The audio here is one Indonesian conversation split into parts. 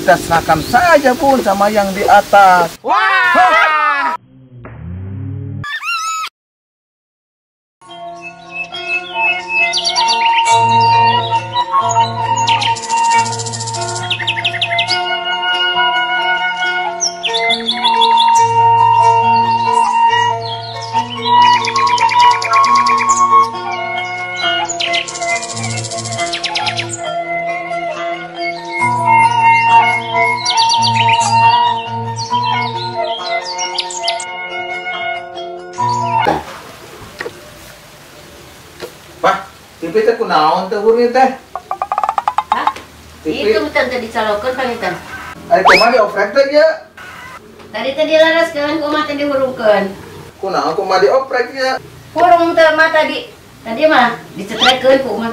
kita serahkan saja Bun sama yang di atas. Wah! TV teh kunaon teh urang teh? Hah? Itu teh dicalokeun pangitan. Ari kumaha dioprek teh ya? Tadi teh dilaraskeun, kumaha teh dihurungkeun. Kunaon kumaha dioprek ya? Hurung teh mah tadi mah dicetrekeun ku mah.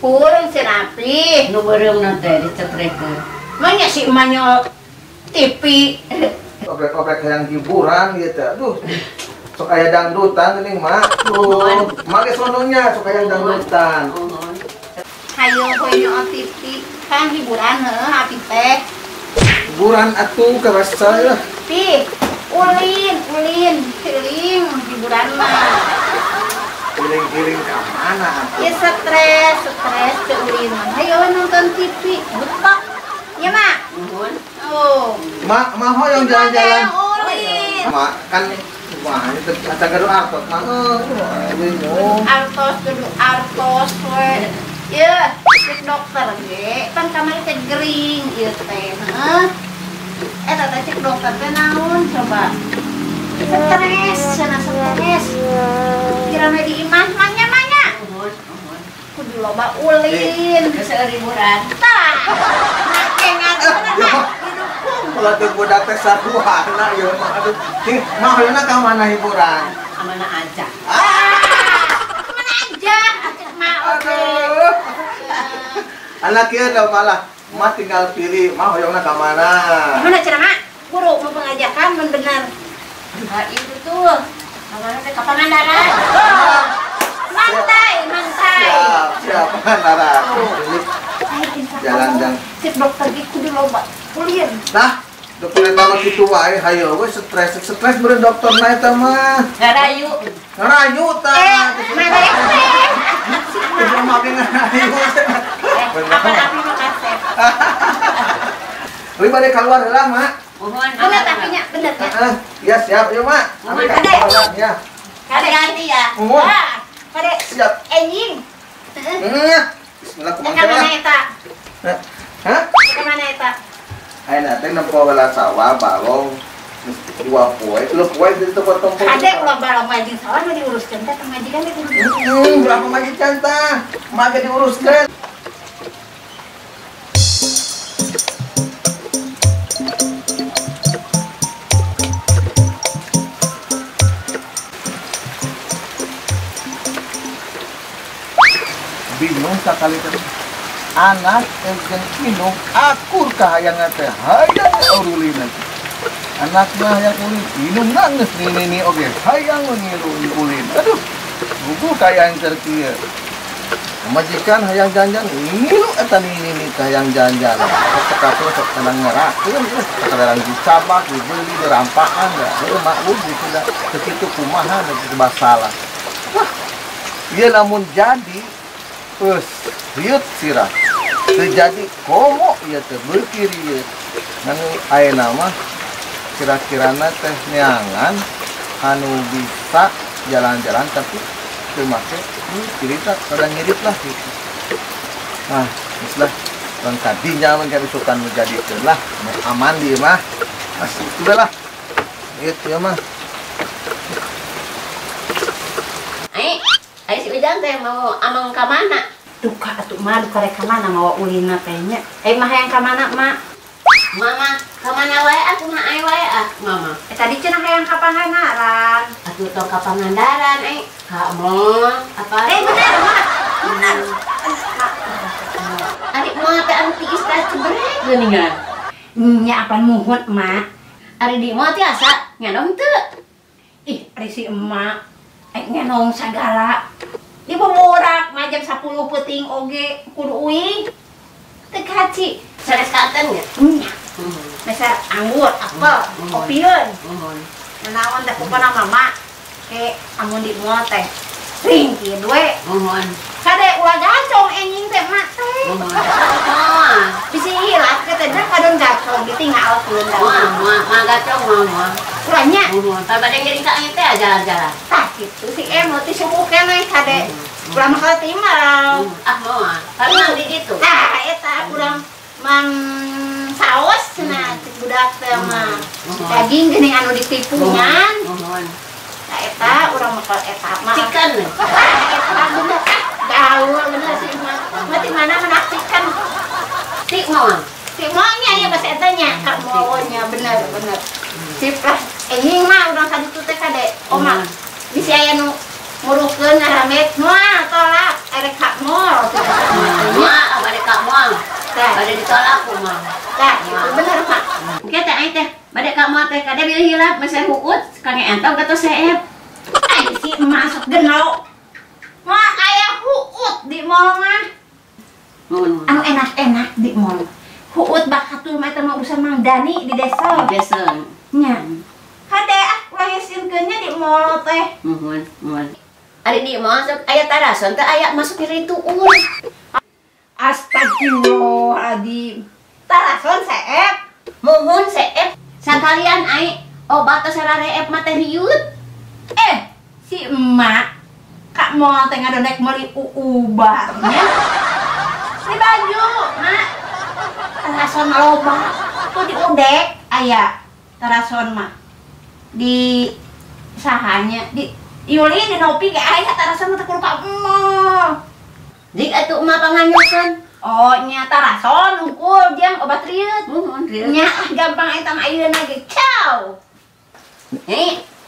Hurung si rapi, nu beureumna teh dicetrekeun. Manya si emaknya TV. Oprek-oprek hayang hiburan gitu. Aduh. Sok aya dangdutan geuning mah. Tuh, make sononya sok aya dangdutan. Hayo hoyong TV, kan hiburan heuh hati teh. Hiburan atuh karasa ya. Pi, ulin, hiling hiburan mah. Giring-giring ka mana atuh? Ya stres teh ulin mah. Hayo nonton TV, buka. Ya, Mak. Nuhun. Oh. Mak hoyong jalan-jalan. Ulin. Mak kan wah, itu ada gaduh artos mah. Bingung. Artos we. Ya, cek dokter ge. Kan kamari teh gering ieu teh. Heeh. Eta teh cek dokter teh naon coba? Stres, cenah stres. Kirana di imah manya. Kudu loba ulin. Geus liburan. Tah. Make ngatur mah. Kalau tuh budak teh saduana ya mah aduh. Mah heuna ka mana hiburan? Amana aja. Amana aja. Mah oke. Anak ieu da malah mah tinggal pilih mah hoyongna ka mana. Mana cenah Mak? Guru mau pengajakan mun bener. Ah itu tuh. Amana teh ka Pangandaran. Mantai. Siap Pangandaran. Jalan-jalan. Cek dokter ge kudu loba. Ulin. Nah, dokter eta mah kitu wae, hayo we stres beureun dokterna eta mah. Ngarayu tah. Mana teh? Kudu make ngarayu. Apa mah kasep. Wi bade keluar heula, Mak. Mohon. Bener tapi nya, bener ya. Ya siap ya, Mak. Mohon kade. Ya. Kade ganti ya. Mohon. Kade Siap. enjing. Bismillah Ka mana eta? Hah? Ka mana eta? Ayeuna teh nempo heula sawah balong. Dua poe, 3 poe di tempat tempat. Ade lomba-lomba jeung sawan mah diuruskeun teh pamajikan teh kudu. Berapa majikan tah? Mage diuruskeun. Bingung sakali teh. Anak jeung indung akur kahayangan teh hayang urulina. Anak mah yang ulin indung nangis nini oge hayang ngulin. Aduh, buku kayang terkieu. Majikan hayang janjan ngilu eta nini hayang janjan. Sekapeu sok tenang ngerakeun sakadaran dicabak, dibeli, dirampakan da. Heuh maklum gitu da. Kitu kumaha da kitu basalah. Wah, ieu lamun jadi geus riut sirah. Terjadi komo ieu teh beukir ieu. Nanu ayeuna mah kira-kirana teh neangan anu bisa jalan-jalan tapi teu make cerita kada ngirit lah gitu. Nah, geus lah lang kadinya mah kada sukan menjadikeun lah aman di mah. Asik sudah lah. Gitu ya mah. Ai si Ujang teh mau amang ka mana? Duka atuh mah duka rek ka mana mawa ulina teh nya. Mah hayang ka mana, Mak? Mama, ka mana wae atuh mah ai wae Mama. Tadi cenah hayang ka Pangandaran. Atuh tong ka Pangandaran ka mall apa? Bener, Mak. Bener. Ari mah teh anu tiis teh cebrek geuningan. Nya apan muhun, Mak. Ari di mall teh asa ngadong teu? Ih, ari si emak ngenong sagala. Di pemurak majam 10 peuting oge kudu uing. Teu kaci. Sanes katen ya? anggur, apel, kopiun. Naon teh pokona mama ke amun di moal teh ring kieu we. Kade ulah gacong enjing teh mak teh. Bisi hilap ke teh kadon gacong ditinggalkeun da. Mah gacong mah. Ulah nya. Tah bade ngiring ka teh jalan-jalan. Tah kitu si emot ti subuh keneh kade. Ulah mah timal. Moal. Karena di ditu. Tah eta urang mang saos cenah budak teh mah. Daging geuning anu ditipungan. Nah, eta urang bakal eta mah. Chicken. Eta bener. Gaul bener sih mah. Mati mana menaksikan. Tik moal. Si moalnya ya bahasa etanya, kak moalnya bener. Sip lah. Enjing mah urang kaditu teh kade. Oma. Bisi aya nu murukeun ngaramet. Moal tolak erek kak moal. Moal bade ka moal. Bade ditolak kumaha. Tah, bener Pak. Kita teh teh bade ka moal teh kade milih hilap mesen huut kange entong gatos seep. Ai si masuk genau. Mah aya huut di mall mah. Anu enak-enak di mall. Huut bakatul mah teh mah urusan Mang Dani di desa. Biasa. Nya. Hade ulah yesinkeunnya di mall teh. Mohon. Ari di moal sok aya tarason teh aya masuk ke itu Astagfirullahaladzim. Tarason seep. Mohon seep sakalian ai obat sarareep materiut. Si emak kak mau teh ngadodek meuli uubahnya. Si baju, mak. Tarason loba. Tuh di udek aya tarason mah. Di sahanya di Yuli di Nopi ge aya tarason teh kudu ka emoh. Dik atuh mah panganyukeun. Oh, nya tarason unggul jang obat riut. Riut. Nya gampang eta mah ayeuna ge. Ciao.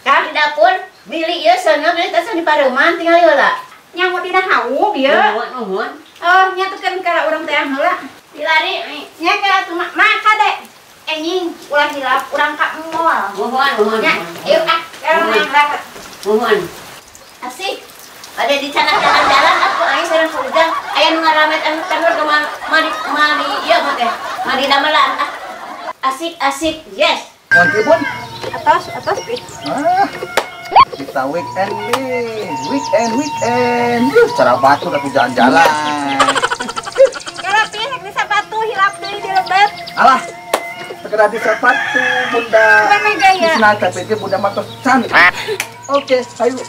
Ka di dapur bili ieu seuneu bili teh di pareuman tinggal heula. Nya mau dina hawu bieu. Nuhun. Oh, nya tukeun kara urang teh heula. Dilari. Nya kara tuh mah kade. Enjing ulah hilap urang ka moal. Nuhun. Nya, ieu kara mangga. Nuhun. Asik. Ada di sana jalan-jalan aku aing sareng ujang aya nu ngaramet anu tanur ke madi ieu mah teh. Madi damelan ah. Asik. Yes. Nanti pun Atas. kita weekend nih, weekend. Cara batu aku jalan-jalan. Kalau pihak di sepatu hilap deui di lebet. Alah, segera di sepatu bunda. Mana gaya? Nah, tapi dia bunda matos cantik. Oke, ayo.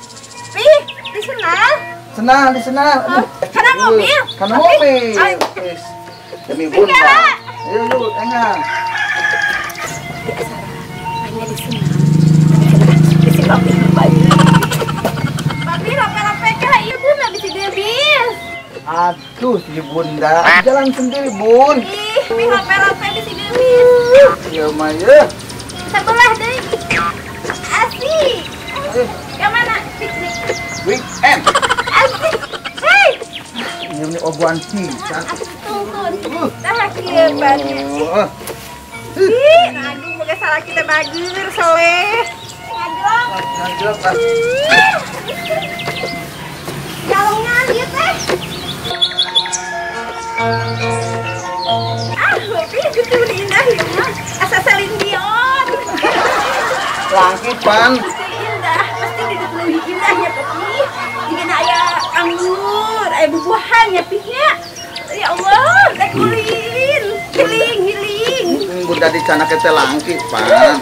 Pih, di senal. Di senal. Karena mobil. Karena mobil. Ayo. Yes. Demi bunda. Ayo, enggak. Hanya di senal. Di si papi. Papi rapi-rapi kah? Iya bunda bisa gelis. Aduh, si bunda. Jalan sendiri, bun. Ih, mi rapi-rapi bisa gelis. Ya, Maya. Sebelah deh. Asik. Ayo, Kemana? Piknik. weekend. Asik. Hei. Ini oguan pisan. Tunggu. Nah, kieu banyak. Ih, aduh, boga salah kita bager soleh. Ngajlok. Ngajlok lah. Jalongan ieu teh. Tapi gitu indah ya mah. Asa salin dion. Langit, Pan. Indah, pasti didukung indahnya Papi. Jika aya anggur, aya bubuhan ya Pinya. Ya Allah, rek ulin. Hiling. Bunda di sana kita langit, Pan.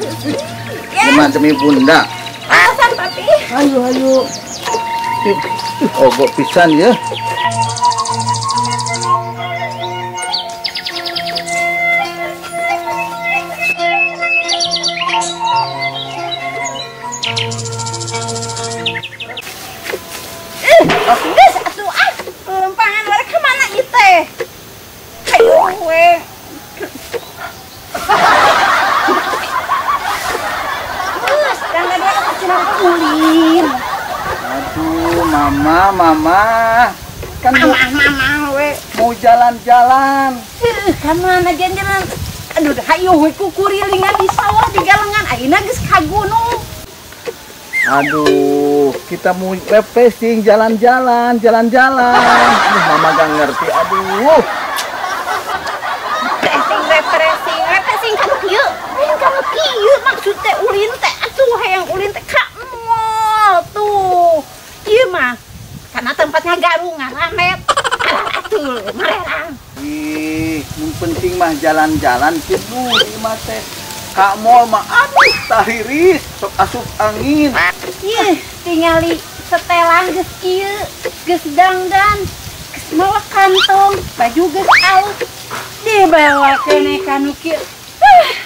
Demi bunda. Alasan Papi. Ayo. Ogok pisan ya. Geus atuh lempangan mereka mana ieu teh? Hayu we. Geus, dan ada kecilan ulin. Aduh, mama. Kan Mama we. mau jalan-jalan. Kan mana jalan-jalan. Aduh, hayu we kukurilingan di sawah di galengan. Ayeuna geus ka gunung. Aduh, kita mau refreshing, jalan-jalan. Aduh, mama gak ngerti, aduh. Refreshing kan yuk. Ayo ka mah jalan-jalan kitu di mah teh. Ka mall mah aduh tahiris sok asup angin. Ih, tingali setelan geus kieu, geus dangdan, geus mawa kantong, baju geus aus. Dibawa kene kanu kieu.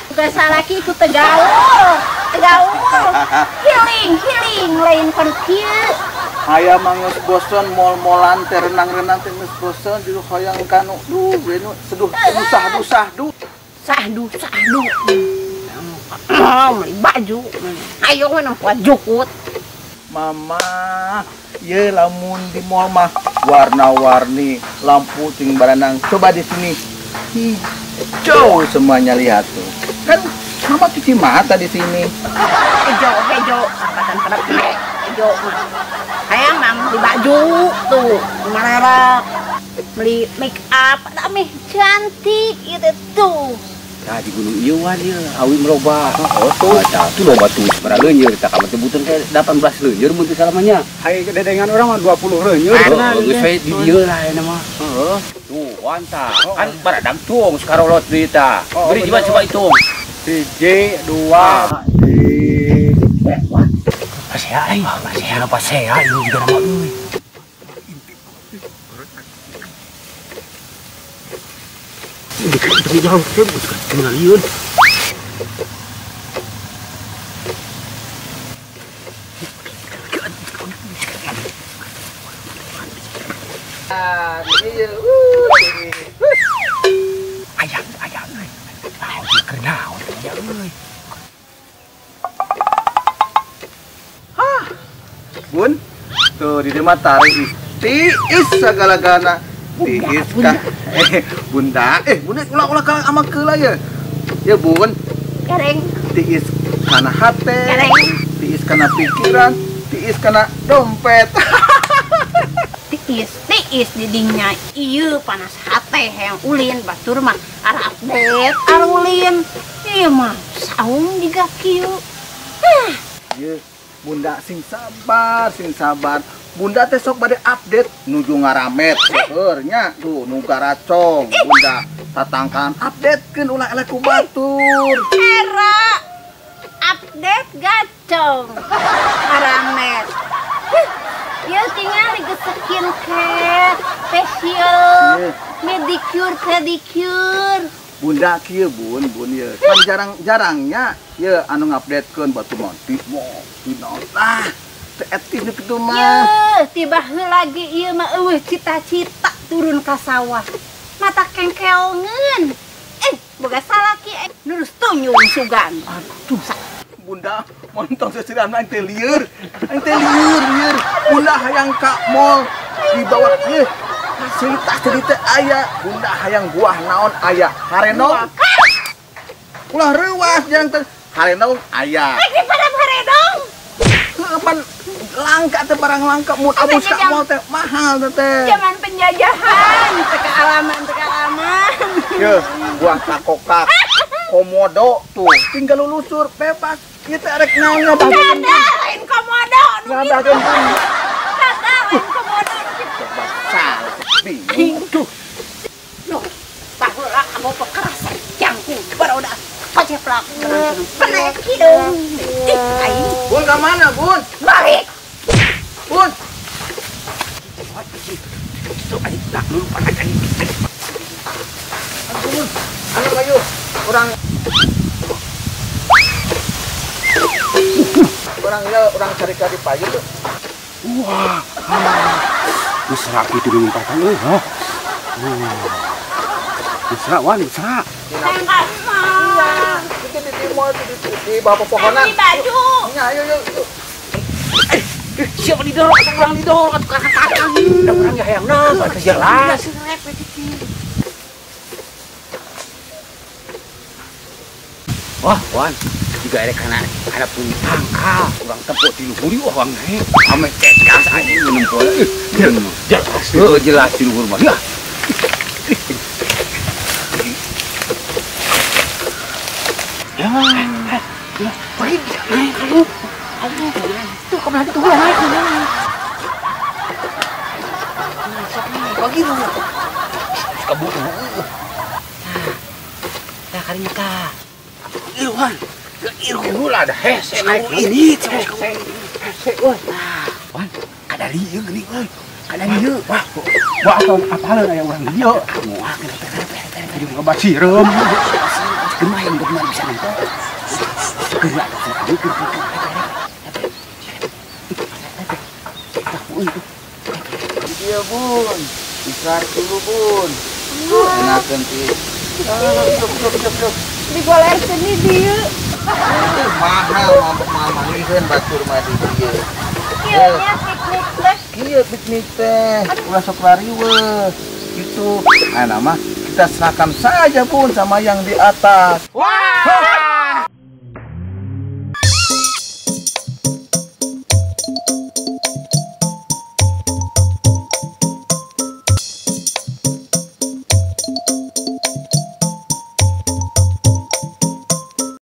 Bukan salaki ku tegaul. Healing lain kan kieu. Aya mah geus bosen mall-mallan teh renang-renang teh geus bosen jeung hoyong kanu. Duh, benu seduh sahdu. Sahdu. Beli baju. Ayo mana wajukut. Mama, ye lamun di mall mah warna-warni, lampu ting baranang. Coba di sini hijau semuanya lihat tuh. Kan mama cuci mata di sini. Hejo, angkatan pada hejo mah. Hayang mang beli baju tuh, merah. Beli make up, ada cantik itu tuh. Nah di gunung ieu wan ieu awi meloba. Oh tuh, tuh loba tuh seberapa leunyeur tah kamu teh butuh kayak 18 leunyeur mun teu salamanya. Hai dedengan orang mah 20 leunyeur. Geus we di dieu lah eta mah. Heeh. Tuh wanta. Kan baradang tuung sakarolot deui tah. Beri jiwa coba hitung. 1 2 Pasea aing, pasea ieu juga nama euy. Itu jauh ke bukan kenalian. Ayam euy. Ah, dikenal ya euy. Bun, tuh di mah tarik tiis segala-galana. Tiis kah? Bunda, ulah ama keula ya. Ya bun, Gareng, tiis kana hate, gareng. tiis kana pikiran, tiis kana dompet. Tiis didingnya ieu panas hate hayang ulin batur mah ara update ara ulin. Ieu mah saung jiga kieu. Ye, bunda sing sabar. Bunda teh sok bade update nuju ngaramet seueur nya tuh nu garacong. Bunda tatangkan updatekeun ulah elek ku batur. Era update gacong aramet. Ya tinggal di skincare, facial, medicure, pedicure. Bunda kieu bun ye. Kan jarangnya ye anu ngupdatekeun batu manti moh lah. Teu etis nu kitu mah. Ya, tiba lagi ieu mah eueuh cita-cita turun ka sawah. Mata kengkeongeun. Boga salaki nurus tunyung sugan. Aduh, Bunda montong sesirana aing teh lieur. Bunda hayang ka mall dibawa ye. Fasilitas teh teh aya. Bunda hayang buah naon aya. Harenong. Ulah reuas jang teh harenong aya. Di pada haredong. Kapan langka teh barang langka mun abus ka mall teh mahal teh. Zaman penjajahan, teka alaman. Ye, buah takokak. Komodo tuh, tinggal lulusur bebas. Ieu teh arek naon Kada lain komodo nu ngadakeun pun. Kada lain komodo nu kitu. Basal. Bingung. Loh, baheula kamu pekerasan jangku baroda paceplak. Penek hidung. Aing Bun ka mana, Bun? balik. Bun. Itu aing tak lupa aing. Bun. Anu ayo, orang cari kadi payu tuh. Wah. Geus serak kitu di umpatan euy, ha. Geus serak wan, geus serak. Enggak mau. Itu di bawah pohonan. Beli baju. Nya, ayo. Siapa didorong atuh urang didorong atuh kakak. Da urang ge hayang naon atuh jelas. Wah, wan. Jika erek kana pun tangkal, urang tepuk di luhur ieu wang nae. Ame cekas anjing nempel. Jelas. Heuh, jelas di luhur mah. Yah. Ya. Pergi naik aduh. Tuh kemana tuh naik. Pagi dulu. Kabur. kali ka. Iruan. Iru lah dah hese ini. Wan, kada lieu geuning euy. Kada lieu. Wah apa hal aya urang dia? Moal kena Jadi ngebat sireum. gemah yang benar bisa nonton. Gerak Iya bun, ikar dulu bun. Enakan ti. Di goler seni dia. Mahal mabok mamaliheun batur mah di dieu. Iya nya piknik teh. Iya piknik teh, ulah sok lariweuh. Gitu. Nah, mah kita serahkan saja bun sama yang di atas. Wah.